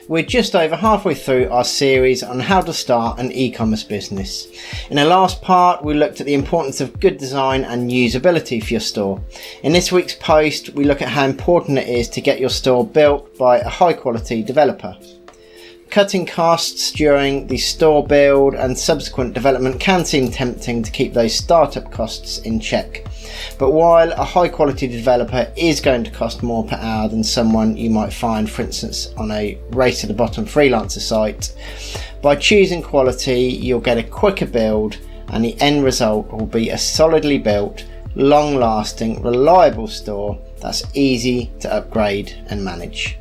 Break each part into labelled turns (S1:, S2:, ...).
S1: We're just over halfway through our series on how to start an e-commerce business. In the last part, we looked at the importance of good design and usability for your store. In this week's post, we look at how important it is to get your store built by a high quality developer. Cutting costs during the store build and subsequent development can seem tempting to keep those startup costs in check. But while a high quality developer is going to cost more per hour than someone you might find, for instance, on a race to the bottom freelancer site, by choosing quality, you'll get a quicker build and the end result will be a solidly built, long lasting, reliable store that's easy to upgrade and manage.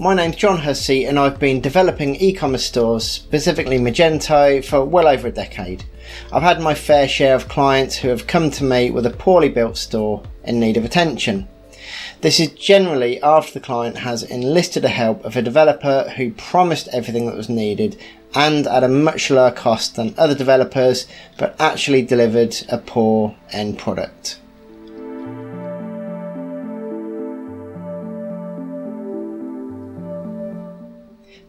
S1: My name's John Hussey and I've been developing e-commerce stores, specifically Magento, for well over a decade. I've had my fair share of clients who have come to me with a poorly built store in need of attention. This is generally after the client has enlisted the help of a developer who promised everything that was needed and at a much lower cost than other developers, but actually delivered a poor end product.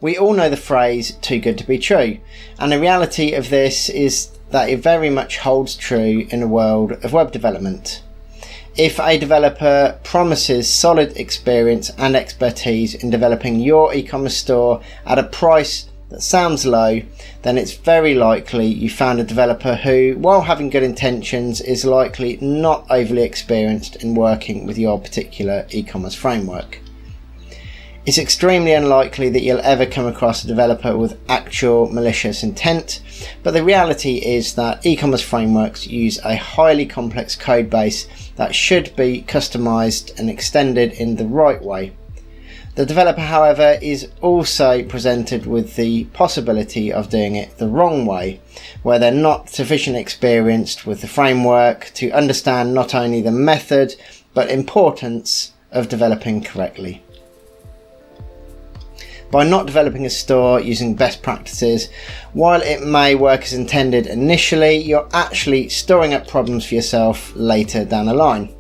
S1: We all know the phrase too good to be true, and the reality of this is that it very much holds true in the world of web development. If a developer promises solid experience and expertise in developing your e-commerce store at a price that sounds low, then it's very likely you found a developer who, while having good intentions, is likely not overly experienced in working with your particular e-commerce framework. It's extremely unlikely that you'll ever come across a developer with actual malicious intent, but the reality is that e-commerce frameworks use a highly complex code base that should be customized and extended in the right way. The developer, however, is also presented with the possibility of doing it the wrong way, where they're not sufficiently experienced with the framework to understand not only the method, but importance of developing correctly. By not developing a store using best practices, while it may work as intended initially, you're actually storing up problems for yourself later down the line.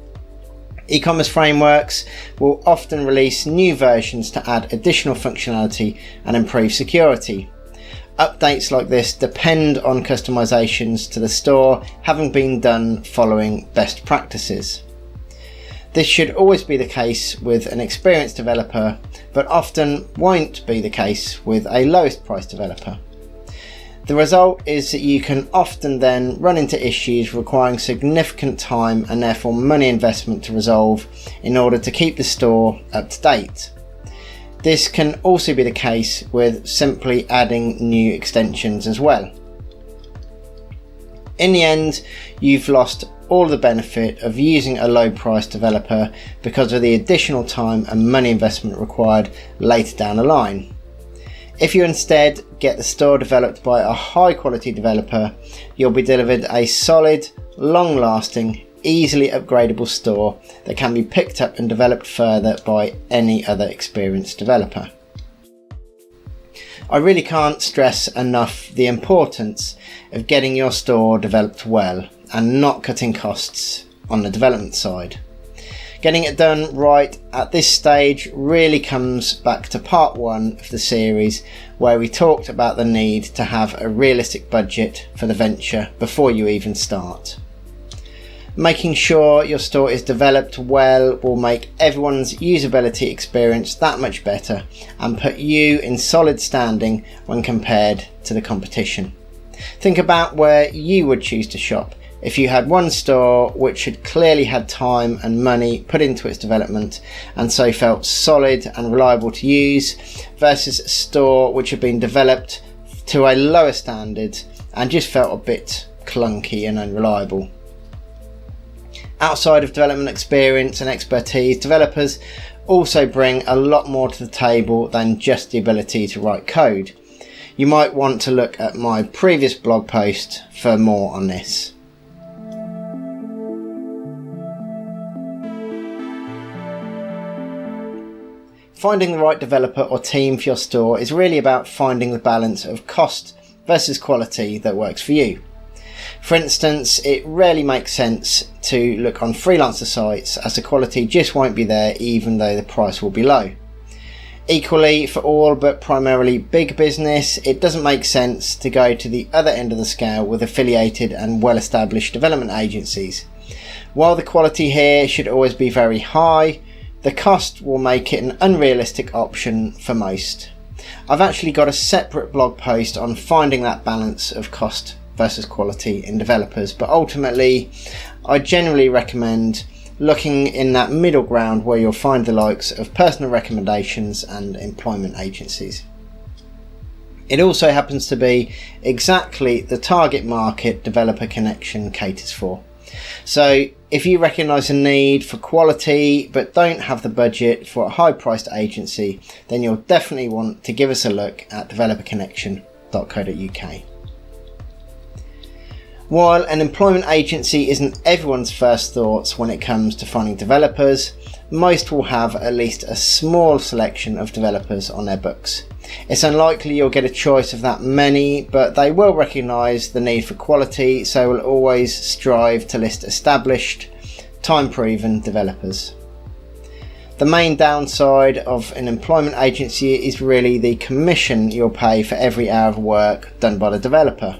S1: E-commerce frameworks will often release new versions to add additional functionality and improve security. Updates like this depend on customizations to the store having been done following best practices. This should always be the case with an experienced developer, but often won't be the case with a lowest price developer. The result is that you can often then run into issues requiring significant time and therefore money investment to resolve in order to keep the store up to date. This can also be the case with simply adding new extensions as well. In the end, you've lost all the benefit of using a low price developer because of the additional time and money investment required later down the line. If you instead get the store developed by a high quality developer, you'll be delivered a solid, long lasting, easily upgradable store that can be picked up and developed further by any other experienced developer. I really can't stress enough the importance of getting your store developed well and not cutting costs on the development side. Getting it done right at this stage really comes back to part 1 of the series, where we talked about the need to have a realistic budget for the venture before you even start. Making sure your store is developed well will make everyone's usability experience that much better and put you in solid standing when compared to the competition. Think about where you would choose to shop if you had one store which had clearly had time and money put into its development and so felt solid and reliable to use, versus a store which had been developed to a lower standard and just felt a bit clunky and unreliable. Outside of development experience and expertise, developers also bring a lot more to the table than just the ability to write code. You might want to look at my previous blog post for more on this. Finding the right developer or team for your store is really about finding the balance of cost versus quality that works for you. For instance, it rarely makes sense to look on freelancer sites as the quality just won't be there even though the price will be low. Equally, for all but primarily big business, it doesn't make sense to go to the other end of the scale with affiliated and well-established development agencies. While the quality here should always be very high, the cost will make it an unrealistic option for most. I've actually got a separate blog post on finding that balance of cost versus quality in developers, but ultimately I generally recommend looking in that middle ground where you'll find the likes of personal recommendations and employment agencies. It also happens to be exactly the target market Developer Connection caters for. So if you recognise a need for quality but don't have the budget for a high priced agency, then you'll definitely want to give us a look at developerconnection.co.uk. While an employment agency isn't everyone's first thoughts when it comes to finding developers, most will have at least a small selection of developers on their books. It's unlikely you'll get a choice of that many, but they will recognise the need for quality, so will always strive to list established, time-proven developers. The main downside of an employment agency is really the commission you'll pay for every hour of work done by the developer.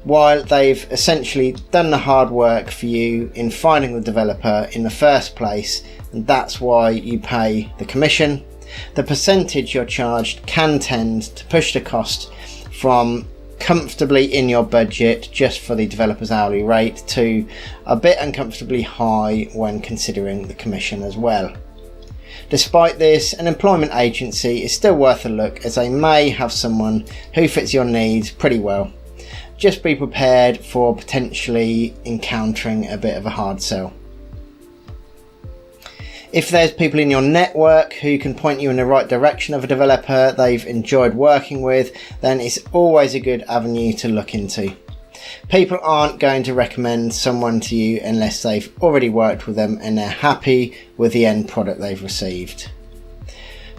S1: While they've essentially done the hard work for you in finding the developer in the first place, and that's why you pay the commission, the percentage you're charged can tend to push the cost from comfortably in your budget just for the developer's hourly rate to a bit uncomfortably high when considering the commission as well. Despite this, an employment agency is still worth a look, as they may have someone who fits your needs pretty well. Just be prepared for potentially encountering a bit of a hard sell. If there's people in your network who can point you in the right direction of a developer they've enjoyed working with, then it's always a good avenue to look into. People aren't going to recommend someone to you unless they've already worked with them and they're happy with the end product they've received.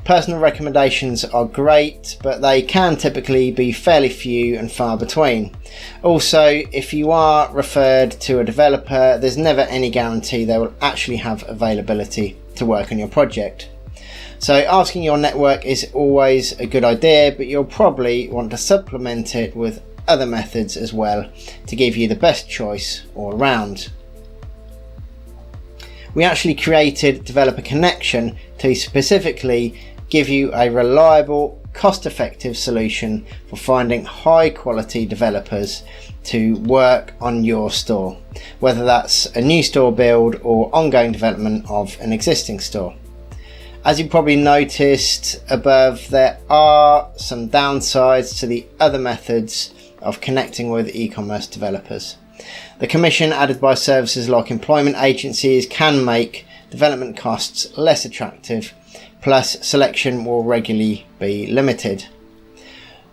S1: Personal recommendations are great, but they can typically be fairly few and far between. Also, if you are referred to a developer, there's never any guarantee they will actually have availability to work on your project. So asking your network is always a good idea, but you'll probably want to supplement it with other methods as well to give you the best choice all around. We actually created Developer Connection to specifically give you a reliable, cost-effective solution for finding high-quality developers to work on your store, whether that's a new store build or ongoing development of an existing store. As you probably noticed above, there are some downsides to the other methods of connecting with e-commerce developers. The commission added by services like employment agencies can make development costs less attractive, plus selection will regularly be limited.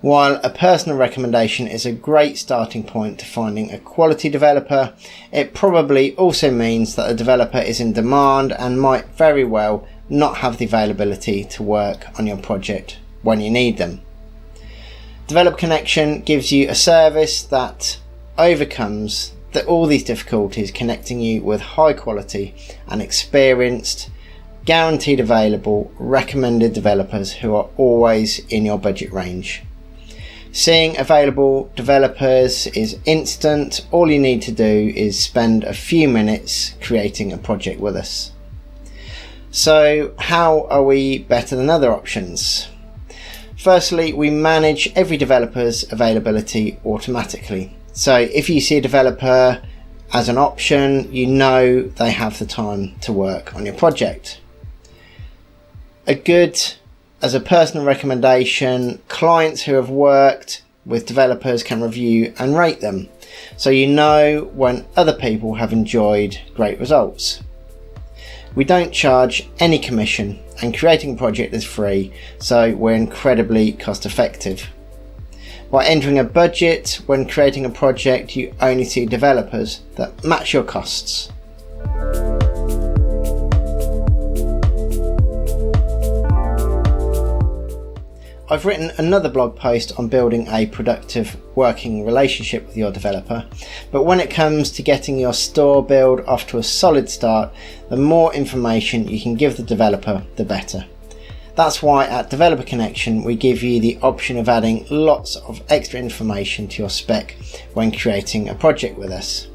S1: While a personal recommendation is a great starting point to finding a quality developer, it probably also means that a developer is in demand and might very well not have the availability to work on your project when you need them. Developer Connection gives you a service that overcomes all these difficulties, connecting you with high quality and experienced, guaranteed available, recommended developers who are always in your budget range. Seeing available developers is instant. All you need to do is spend a few minutes creating a project with us. So how are we better than other options? Firstly, we manage every developer's availability automatically. So if you see a developer as an option, you know they have the time to work on your project. As a personal recommendation, clients who have worked with developers can review and rate them, so you know when other people have enjoyed great results. We don't charge any commission, and creating a project is free, so we're incredibly cost effective. By entering a budget when creating a project, you only see developers that match your costs. I've written another blog post on building a productive working relationship with your developer, but when it comes to getting your store build off to a solid start, the more information you can give the developer, the better. That's why at Developer Connection we give you the option of adding lots of extra information to your spec when creating a project with us.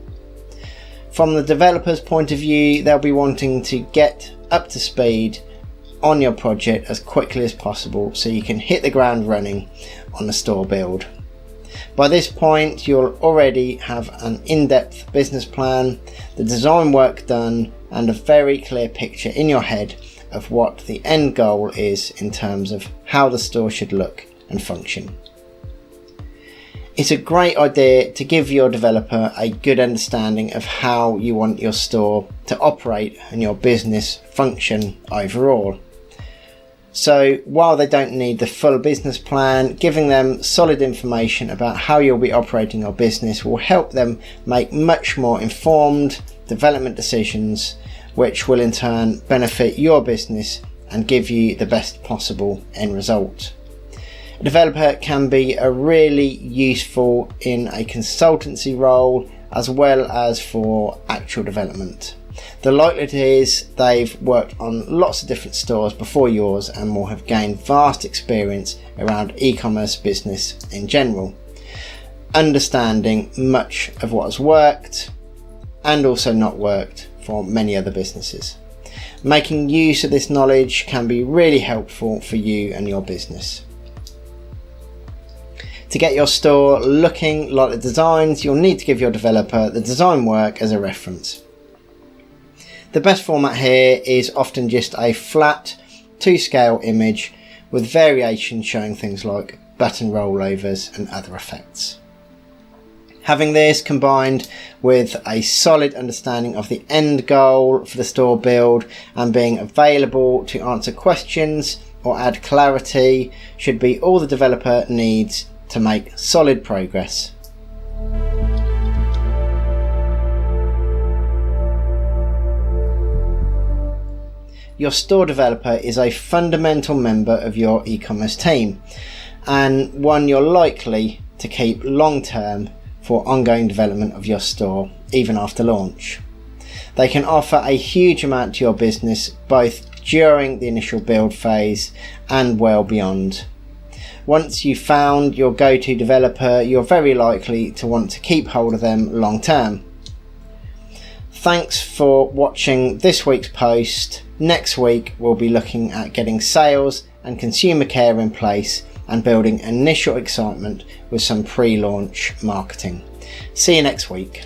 S1: From the developer's point of view, they'll be wanting to get up to speed on your project as quickly as possible so you can hit the ground running on the store build. By this point, you'll already have an in-depth business plan, the design work done, and a very clear picture in your head of what the end goal is in terms of how the store should look and function. It's a great idea to give your developer a good understanding of how you want your store to operate and your business function overall. So while they don't need the full business plan, giving them solid information about how you'll be operating your business will help them make much more informed development decisions, which will in turn benefit your business and give you the best possible end result. A developer can be really useful in a consultancy role as well as for actual development. The likelihood is they've worked on lots of different stores before yours and will have gained vast experience around e-commerce business in general, understanding much of what has worked and also not worked for many other businesses. Making use of this knowledge can be really helpful for you and your business. To get your store looking like the designs, you'll need to give your developer the design work as a reference. The best format here is often just a flat, to-scale image with variations showing things like button rollovers and other effects. Having this combined with a solid understanding of the end goal for the store build and being available to answer questions or add clarity should be all the developer needs to make solid progress. Your store developer is a fundamental member of your e-commerce team and one you're likely to keep long term for ongoing development of your store even after launch. They can offer a huge amount to your business both during the initial build phase and well beyond. Once you've found your go-to developer, you're very likely to want to keep hold of them long term. Thanks for watching this week's post. Next week we'll be looking at getting sales and consumer care in place and building initial excitement with some pre-launch marketing. See you next week.